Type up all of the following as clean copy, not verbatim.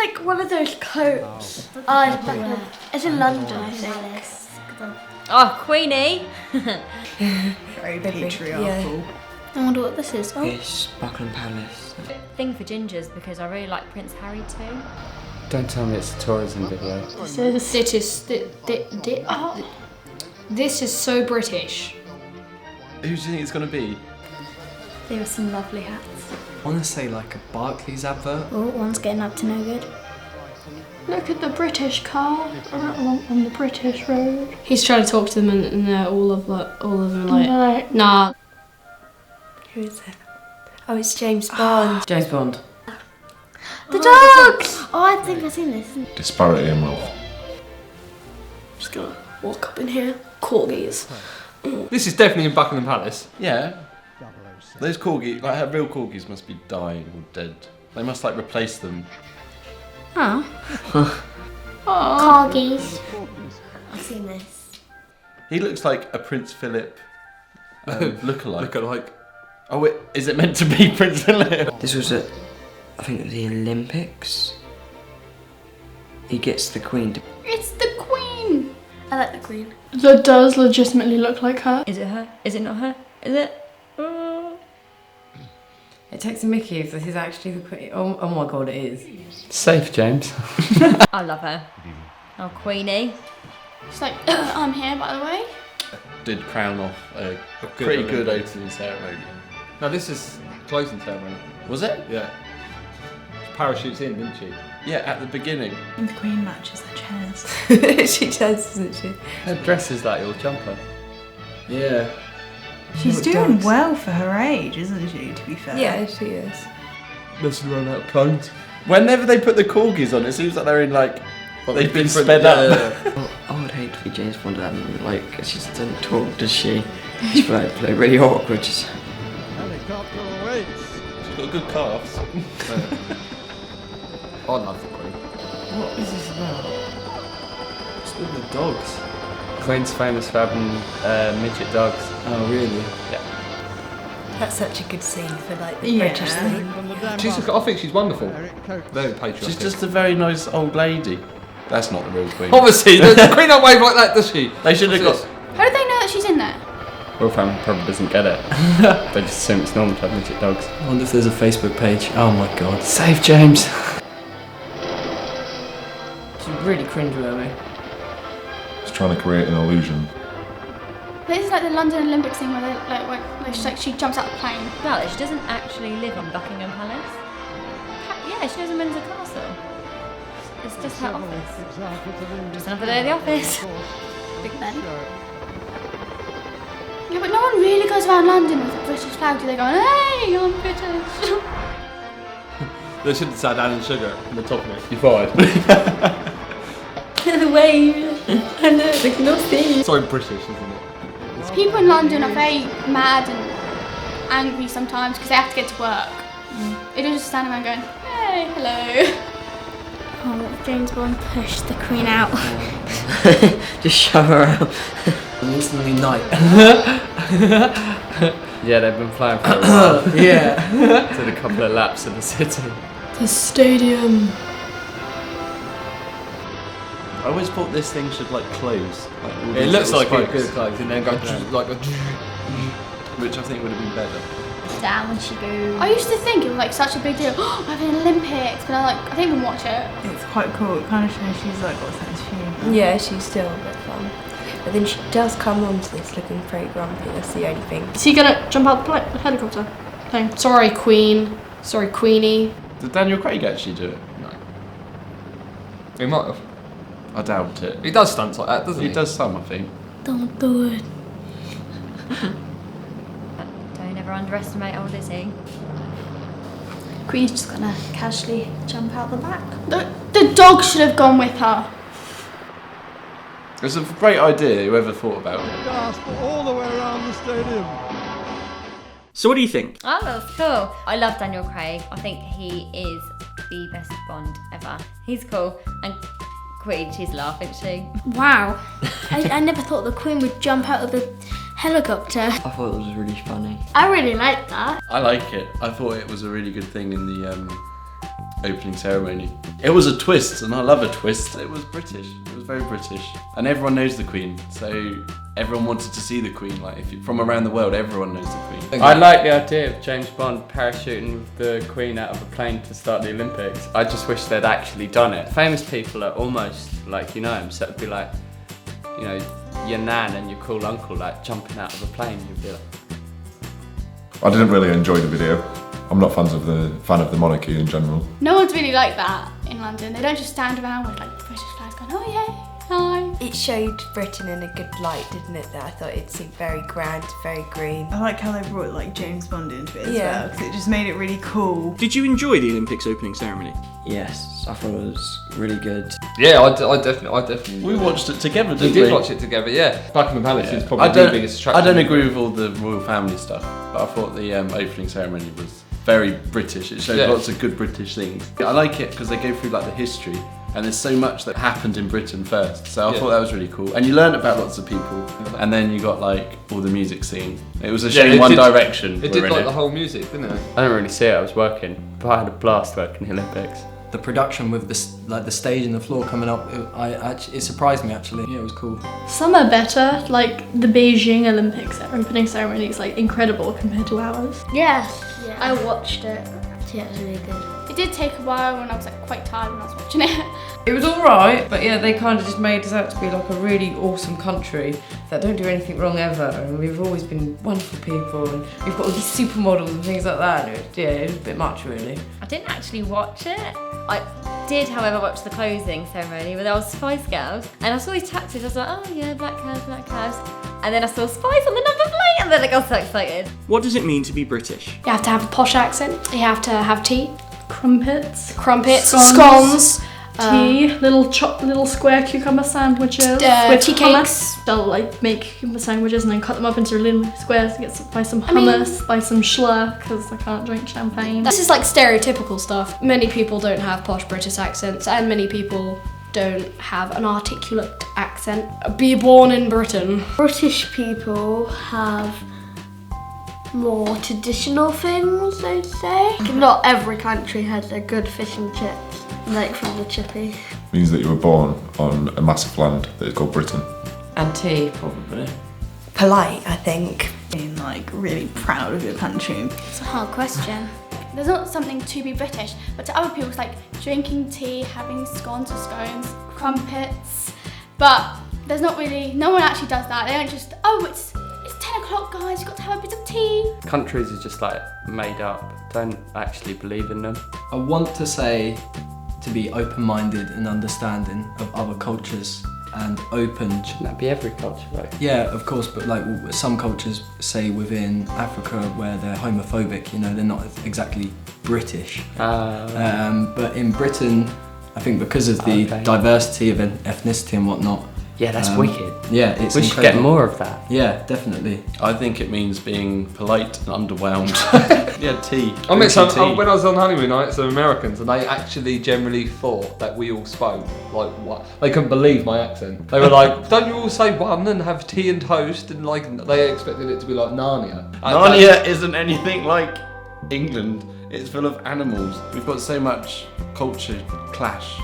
like one of those coats. It's in London, I think. Oh, Queenie. Very patriarchal. Yeah. I wonder what this is. Oh. It's Buckingham Palace. Thing for gingers because I really like Prince Harry too. Don't tell me it's a tourism video. This is so British. Who do you think it's going to be? There were some lovely hats. I want to say like a Barclays advert. Oh, one's getting up to no good. Look at the British car on the British road. He's trying to talk to them, and they're all of them like, nah. Who is it? Oh, it's James Bond. James Bond. The dogs! Oh, I think I've seen this. Disparity in wealth. Just gonna walk up in here. Corgis. This is definitely in Buckingham Palace. Yeah. Those corgis, like real corgis, must be dying or dead. They must like replace them. Oh. Corgis. I've seen this. He looks like a Prince Philip lookalike. Lookalike. Oh, is it meant to be Prince Philip? This was at, I think, the Olympics. He gets the Queen to... It's the Queen. I like the Queen. That does legitimately look like her. Is it her? Is it not her? Is it? It takes a mickey if this is actually the Queen. Oh my god, it is. Safe, James. I love her. Oh, Queenie. She's like, I'm here, by the way. Did crown off a pretty good opening ceremony. No, this is closing ceremony. Was it? Yeah. She parachutes in, didn't she? Yeah, at the beginning. And the Queen matches her chairs. She does, doesn't she? Her dress is like your jumper. Yeah. She's doing well for her age, isn't she, to be fair? Yeah, she is. Let's run out of clothes. Whenever they put the corgis on, it seems like they're in like they've been sped up. I would hate to be James Bond at that moment. Like, she just doesn't talk, does she? She's like really awkward. Just... She's got good calves. I love the Queen. What is this about? It's with the dogs. Queen's famous for having midget dogs. Oh, really? Yeah. That's such a good scene for like the Yeah. British thing. I think she's wonderful. Very patriotic. She's just a very nice old lady. That's not the real Queen. Obviously, the Queen don't wave like that, does she? They should have got. How do they know that she's in there? Royal family probably doesn't get it. They just assume it's normal to have midget dogs. I wonder if there's a Facebook page. Oh my god. Safe, James. She's really cringeworthy. It's trying to create an illusion. This is like the London Olympics thing where she jumps out of the plane. Well, she doesn't actually live in Buckingham Palace. Yeah, she lives in Windsor Castle. It's just her office. Just another day at the office. Big Ben. Yeah, but no one really goes around London with a British flag. Do they go, hey, I'm British? They should have said Alan Sugar on the top of it. You fired. The wave. I know, they cannot see. Sorry, British, isn't it? People in London are very mad and angry sometimes because they have to get to work. They don't just stand around going, hey, hello. Oh, James Bond pushed the Queen out. Just shove her out. Instantly night. Yeah, they've been flying for a while. Yeah. Did a couple of laps in the city. The stadium. I always thought this thing should like close. Like, all It these looks little like a spokes, good clothes and then go like a... which I think would have been better. Down when she goes. I used to think it was like such a big deal. Oh, we're having an Olympics, but I didn't even watch it. It's quite cool. It kind of shows she's like got a sense of humour. Yeah, she's still a bit fun. But then she does come onto this looking very grumpy. That's the only thing. Is he gonna jump out the helicopter thing? Sorry, Queen. Sorry, Queenie. Did Daniel Craig actually do it? No. He might have. I doubt it. He does stunts like that, doesn't he? He does some, I think. Don't do it. Don't ever underestimate old Lizzie. Queen's just gonna casually jump out the back. The dog should have gone with her. It's a great idea, whoever thought about it. Gasp all the way around the stadium. So what do you think? Oh, that's cool. I love Daniel Craig. I think he is the best Bond ever. He's cool. And Queen, she's laughing, she. Wow. I never thought the Queen would jump out of the helicopter. I thought it was really funny. I really like that. I like it. I thought it was a really good thing in the opening ceremony. It was a twist, and I love a twist. It was British. It was very British, and everyone knows the Queen. So everyone wanted to see the Queen. Like from around the world, everyone knows the Queen. I like the idea of James Bond parachuting the Queen out of a plane to start the Olympics. I just wish they'd actually done it. Famous people are almost like you know him, so it'd be like, you know, your nan and your cool uncle like jumping out of a plane. You'd be like. I didn't really enjoy the video. I'm not fan of the monarchy in general. No one's really like that in London. They don't just stand around with like British flags going, oh yeah, hi. It showed Britain in a good light, didn't it? That I thought it seemed very grand, very green. I like how they brought like James Bond into it as Yeah. well, because it just made it really cool. Did you enjoy the Olympics opening ceremony? Yes, I thought it was really good. Yeah, I definitely. We watched it together, We didn't we? did watch it together, yeah. Buckingham Palace is probably I the don't, biggest attraction. I don't agree with all the royal family stuff, but I thought the opening ceremony was very British. It showed lots of good British things. I like it because they go through like the history, and there's so much that happened in Britain first. So I thought that was really cool, and you learn about lots of people, and then you got like all the music scene. It was a shame One Direction. It did like the whole music, didn't it? I didn't really see it. I was working, but I had a blast working the Olympics. The production with this, like the stage and the floor coming up, it surprised me actually. Yeah, it was cool. Some are better, like the Beijing Olympics opening ceremony is like incredible compared to ours. Yeah, I watched it. Yeah, it was really good. It did take a while when I was like quite tired when I was watching it. It was alright, but yeah, they kind of just made us out to be like a really awesome country that don't do anything wrong ever, and we've always been wonderful people, and we've got all these supermodels and things like that, and it was a bit much really. I didn't actually watch it. I did, however, watch the closing ceremony where there was Spice Girls, and I saw these taxis. I was like, oh yeah, black cars, black cars. And then I saw Spice on the number plate, and then I got so excited. What does it mean to be British? You have to have a posh accent. You have to have tea. Crumpets, scones, tea, little square cucumber sandwiches with tea hummus. They'll like make cucumber sandwiches and then cut them up into little squares and buy some hummus, buy some schlur because I can't drink champagne. This is like stereotypical stuff. Many people don't have posh British accents, and many people don't have an articulate accent. Be born in Britain. British people have more traditional things, I'd say. Not every country has a good fish and chips, like from the chippy. Means that you were born on a massive land that is called Britain. And tea, probably. Polite, I think. Being like really proud of your country. It's a hard question. There's not something to be British, but to other people it's like drinking tea, having scones or scones, crumpets. But there's not really, no one actually does that. They don't just, oh, it's 10 o'clock guys, you've got to have a bit of tea. Countries are just like made up, don't actually believe in them. I want to say to be open-minded and understanding of other cultures and open. Shouldn't that be every culture though? Yeah, of course, but like some cultures, say within Africa, where they're homophobic, you know, they're not exactly British. But in Britain, I think because of the diversity of ethnicity and whatnot. Yeah, that's wicked. Yeah, it's we should get more of that. Yeah, definitely. I think it means being polite and underwhelmed. Yeah, tea. I mean, when I was on honeymoon, I met some Americans, and they actually generally thought that we all spoke like what? They couldn't believe my accent. They were like, "Don't you all say one and have tea and toast?" And like they expected it to be like Narnia. Narnia isn't anything like England. It's full of animals. We've got so much culture clash,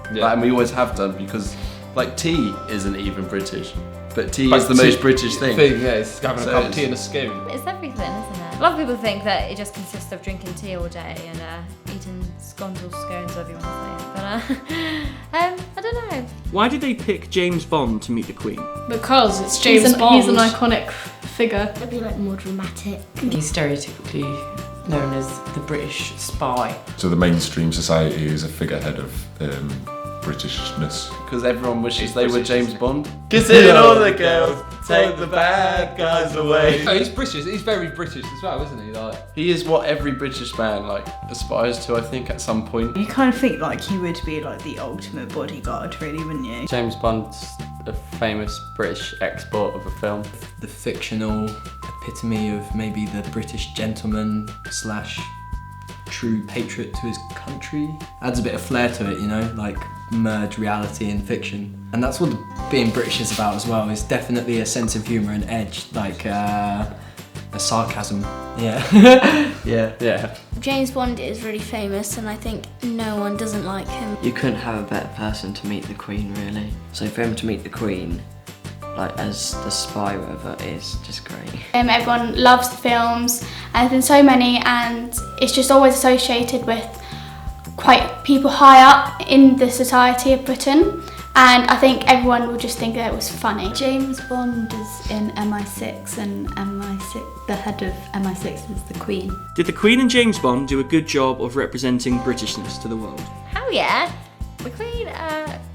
and we always have done because. Like tea isn't even British, but tea is the most British thing. Yeah, it's having a cup of tea and a spoon. It's everything, isn't it? A lot of people think that it just consists of drinking tea all day and eating scones or scones, whatever you want to say. But I don't know. Why did they pick James Bond to meet the Queen? Because it's James Bond. He's an iconic figure. It'd be like more dramatic. He's stereotypically known as the British spy. So the mainstream society is a figurehead of Britishness. Because everyone wishes they were James Bond. Kissing all the girls, take the bad guys away. No, he's British. He's very British as well, isn't he? Like he is what every British man like aspires to, I think, at some point. You kind of think like he would be like the ultimate bodyguard, really, wouldn't you? James Bond's a famous British export of a film. The fictional epitome of maybe the British gentleman / true patriot to his country. Adds a bit of flair to it, you know, like merge reality and fiction. And that's what being British is about as well, is definitely a sense of humour and edge, like a a sarcasm. Yeah. Yeah. James Bond is really famous, and I think no one doesn't like him. You couldn't have a better person to meet the Queen, really. So for him to meet the Queen, like as the spy or whatever, is just great. Everyone loves the films, and there's been so many, and it's just always associated with quite people high up in the society of Britain. And I think everyone will just think that it was funny. James Bond is in MI6, and MI6, the head of MI6 is the Queen. Did the Queen and James Bond do a good job of representing Britishness to the world? Hell yeah! The Queen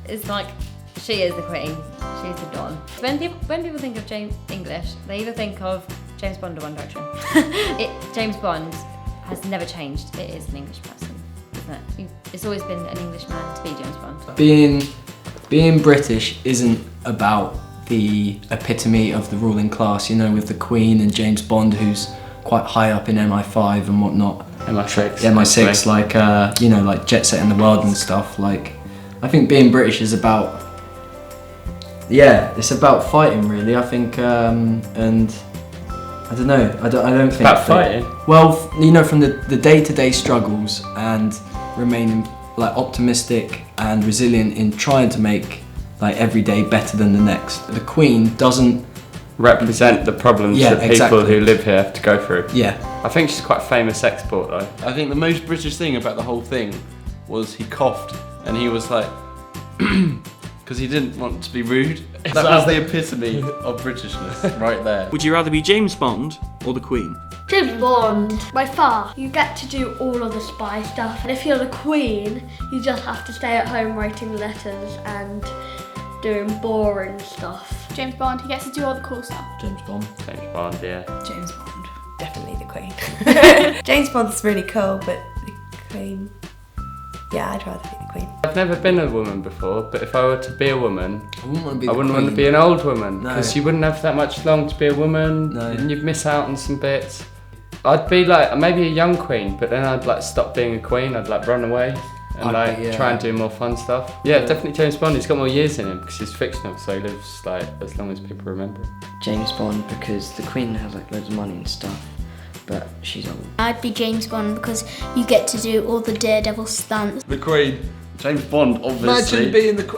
is like, she is the Queen. She's the Don. When people think of English, they either think of James Bond or One Direction. James Bond has never changed. It is an English person, isn't it? It's always been an Englishman to be James Bond. Being British isn't about the epitome of the ruling class, you know, with the Queen and James Bond, who's quite high up in MI5 and whatnot. MI6, like, you know, like jet setting the world and stuff. Like, I think being British is about, it's about fighting, really. I think, and I don't know, I don't think about fighting? Well, you know, from the day-to-day struggles and remaining like optimistic and resilient in trying to make like every day better than the next. The Queen doesn't represent the problems that people who live here have to go through. Yeah. I think she's quite a famous export though. I think the most British thing about the whole thing was he coughed and he was like, because he didn't want to be rude. That was the epitome of Britishness right there. Would you rather be James Bond or the Queen? James Bond, by far. You get to do all of the spy stuff, and if you're the Queen, you just have to stay at home writing letters and doing boring stuff. James Bond, he gets to do all the cool stuff. James Bond. James Bond, yeah. James Bond. Definitely the Queen. James Bond's really cool, but the Queen... Yeah, I'd rather be the Queen. I've never been a woman before, but if I were to be a woman, I wouldn't want to be I wouldn't want to be an old woman, No. because you wouldn't have that much long to be a woman, and you'd miss out on some bits. I'd be like, maybe a young queen, but then I'd like stop being a queen, I'd like run away and try and do more fun stuff. Yeah, definitely James Bond, he's got more years in him because he's fictional, so he lives like as long as people remember him. James Bond, because the Queen has like loads of money and stuff, but she's old. I'd be James Bond because you get to do all the daredevil stunts. The Queen. James Bond, obviously.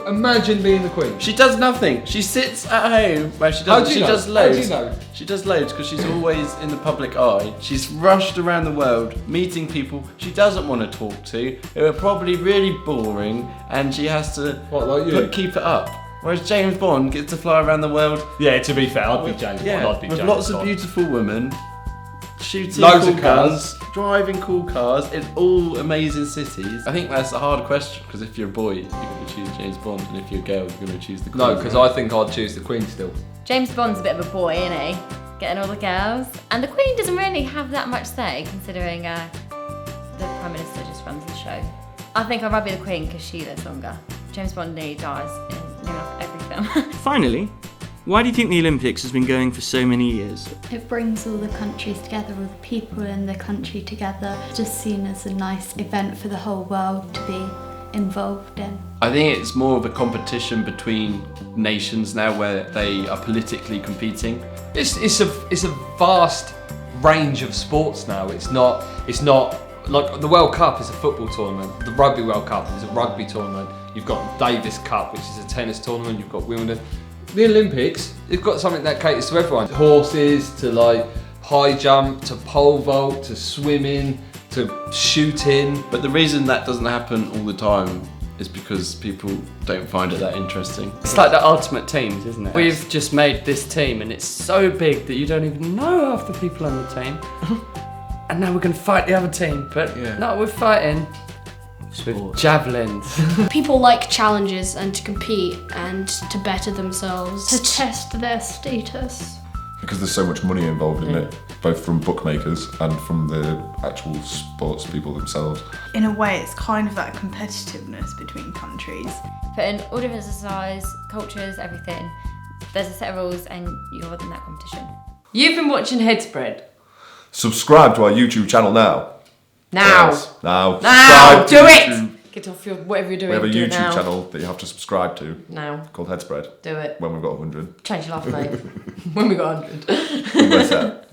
Imagine being the Queen. She does nothing. She sits at home where she does. She does loads. She does loads because she's always in the public eye. She's rushed around the world, meeting people she doesn't want to talk to, who are probably really boring, and she has to keep it up. Whereas James Bond gets to fly around the world. Yeah, to be fair, I'd be James Bond. I'd be with James lots Bond. of beautiful women. Shooting Loads cool of guns. driving cool cars in all amazing cities. I think that's a hard question because if you're a boy, you're going to choose James Bond, and if you're a girl, you're going to choose the Queen. No, because I think I'd choose the Queen still. James Bond's a bit of a boy, isn't he? Getting all the girls. And the Queen doesn't really have that much say, considering the Prime Minister just runs the show. I think I'd rather be the Queen because she lives longer. James Bond nearly dies in nearly every film. Finally, why do you think the Olympics has been going for so many years? It brings all the countries together, all the people in the country together. It's just seen as a nice event for the whole world to be involved in. I think it's more of a competition between nations now where they are politically competing. It's a vast range of sports now. It's not like the World Cup is a football tournament. The Rugby World Cup is a rugby tournament. You've got Davis Cup, which is a tennis tournament. You've got Wimbledon. The Olympics, they've got something that caters to everyone. Horses, to like high jump, to pole vault, to swimming, to shooting. But the reason that doesn't happen all the time is because people don't find it that interesting. It's like the ultimate teams, isn't it? We've just made this team and it's so big that you don't even know half the people on the team. And now we're going to fight the other team, but no, we're fighting with javelins. People like challenges and to compete and to better themselves. To test their status. Because there's so much money involved in it, both from bookmakers and from the actual sports people themselves. In a way, it's kind of that competitiveness between countries. Put in all different societies, cultures, everything. There's a set of rules and you're in that competition. You've been watching Headspread. Subscribe to our YouTube channel now. Now. Yes, now. Now. Subscribe Do to it. YouTube. Get off your whatever you're doing. We have a do it YouTube now. channel that you have to subscribe to. Now. Called Headspread. Do it. When we've got 100. Change your life, mate. When we got 100. We're set.